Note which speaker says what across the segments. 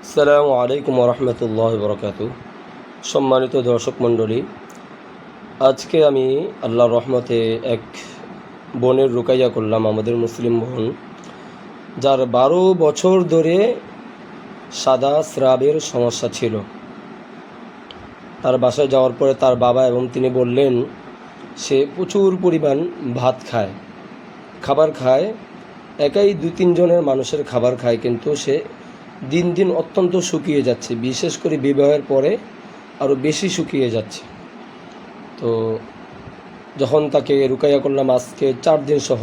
Speaker 1: আসসালামু আলাইকুম রহমতুল্লাহ বরকাতু। সম্মানিত দর্শক মণ্ডলী, আজকে আমি আল্লাহর রহমতে এক বোনের রুকাইয়া করলাম, আমাদের মুসলিম বোন, যার 12 বছর ধরে সাদা স্রাবের সমস্যা ছিল। তার বাসায় যাওয়ার পরে তার বাবা এবং তিনি বললেন সে প্রচুর পরিমাণ ভাত খায়, খাবার খায়, একাই 2-3 জনের মানুষের খাবার খায়, কিন্তু সে দিন দিন অত্যন্ত শুকিয়ে যাচ্ছে, বিশেষ করে বিবাহের পরে আরও বেশি শুকিয়ে যাচ্ছে। তো যখন তাকে রুকাইয়া করলাম আজকে 4 দিন সহ,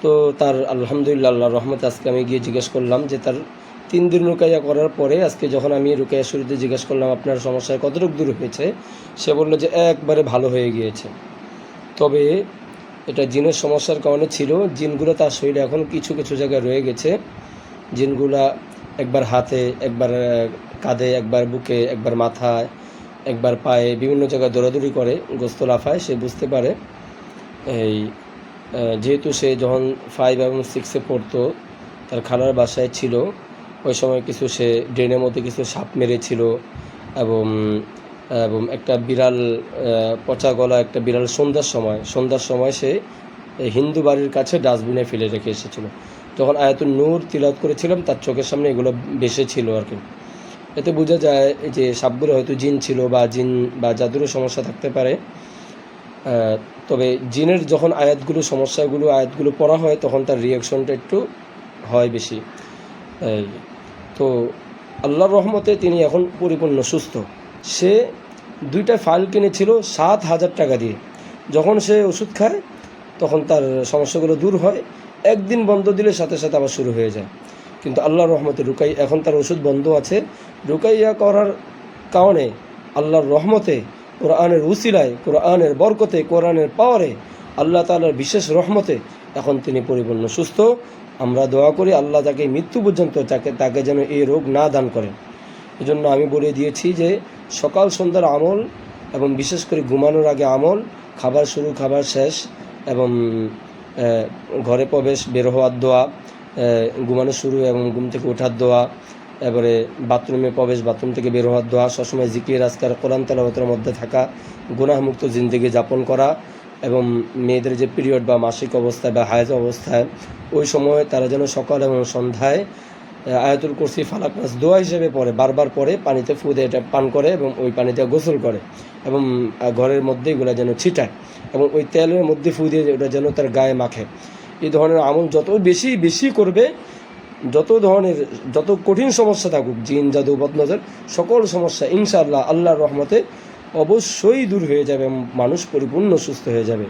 Speaker 1: তো তার আলহামদুলিল্লাহ আল্লাহর রহমতে আজকে আমি গিয়ে জিজ্ঞেস করলাম যে তার 3 দিন রুকাইয়া করার পরে আজকে যখন আমি রুকাইয়া শুরুতে জিজ্ঞেস করলাম আপনার সমস্যায় কতটুকু দূর হয়েছে, সে বলল যে একবারে ভালো হয়ে গিয়েছে। তবে এটা জিনের সমস্যার কারণে ছিল, জিনগুলো তার শরীরে এখন কিছু কিছু জায়গায় রয়ে গেছে। জিনগুলা একবার হাতে, একবার কাঁধে, একবার বুকে, একবার মাথায়, একবার পায়ে, বিভিন্ন জায়গায় দৌড়াদৌড়ি করে, গোস্ত লাফায়। সে বুঝতে পারে এই যেহেতু সে যখন 5 এবং 6-এ পড়তো, তার খালার বাসায় ছিল, ওই সময় কিছু সে ড্রেনের মধ্যে কিছু সাপ মেরেছিল এবং এবং একটা বিড়াল, পচা গলা একটা বিড়াল সন্ধ্যার সময় সে হিন্দু বাড়ির কাছে ডাস্টবিনে ফেলে রেখে এসেছিল। যখন আয়াতুন নূর তিলাওয়াত করেছিলাম তার চোখের সামনে এগুলো ভেসে ছিল আর কি। এতে বোঝা যায় যে সাপগুলো হয়তো জিন ছিল বা জিন বা জাদুরও সমস্যা থাকতে পারে। তবে জিনের যখন আয়াতগুলো পড়া হয় তখন তার রিয়াকশনটা একটু হয় বেশি। তো আল্লাহর রহমতে তিনি এখন পরিপূর্ণ সুস্থ। সে 2টা ফাইল কিনেছিল 7,000 টাকা দিয়ে। যখন সে ওষুধ খায় তখন তার সমস্যাগুলো দূর হয়, একদিন বন্ধ দিলে সাথে সাথে আবার শুরু হয়ে যায়। কিন্তু আল্লাহর রহমতে এখন তার ওষুধ বন্ধ আছে। রুকাইয়া করার কারণে আল্লাহর রহমতে, কোরআনের উসিলায়, কোরআনের বরকতে, কোরআনের পাওয়ারে, আল্লাহ তাআলার বিশেষ রহমতে এখন তিনি পরিপূর্ণ সুস্থ। আমরা দোয়া করি আল্লাহ তাকে মৃত্যু পর্যন্ত তাকে যেন এই রোগ না দান করেন। এজন্য আমি বলে দিয়েছি যে সকাল সন্ধ্যার আমল এবং বিশেষ করে ঘুমানোর আগে আমল, খাবার শুরু খাবার শেষ এবং ঘরে প্রবেশ বের হওয়ার দোয়া, ঘুমানো শুরু এবং ঘুম থেকে ওঠার দোয়া, এবারে বাথরুমে প্রবেশ, বাথরুম থেকে বের হওয়ার দোয়া, সবসময় জিকির আজকার কোরআন তেলাওয়াতের মধ্যে থাকা, গুনাহমুক্ত জিন্দেগি যাপন করা এবং মেয়েদের যে পিরিয়ড বা মাসিক অবস্থায় বা হায়েজ অবস্থায় ওই সময় তারা যেন সকাল এবং সন্ধ্যায় আয়াতুল কুরসি, ফালাক নাস দোয়া হিসেবে পড়ে, বারবার পড়ে, পানিতে ফু দিয়ে এটা পান করে এবং ওই পানিতে গোসল করে এবং ঘরের মধ্যে এগুলো যেন ছিটায় এবং ওই তেলের মধ্যে ফু দিয়ে ওটা যেন তার গায়ে মাখে। এই ধরনের আমল যত বেশি বেশি করবে, যত কঠিন সমস্যা থাকুক, জিন জাদু বদনজর সকল সমস্যা ইনশাআল্লাহ আল্লাহর রহমতে অবশ্যই দূর হয়ে যাবে, মানুষ পরিপূর্ণ সুস্থ হয়ে যাবে।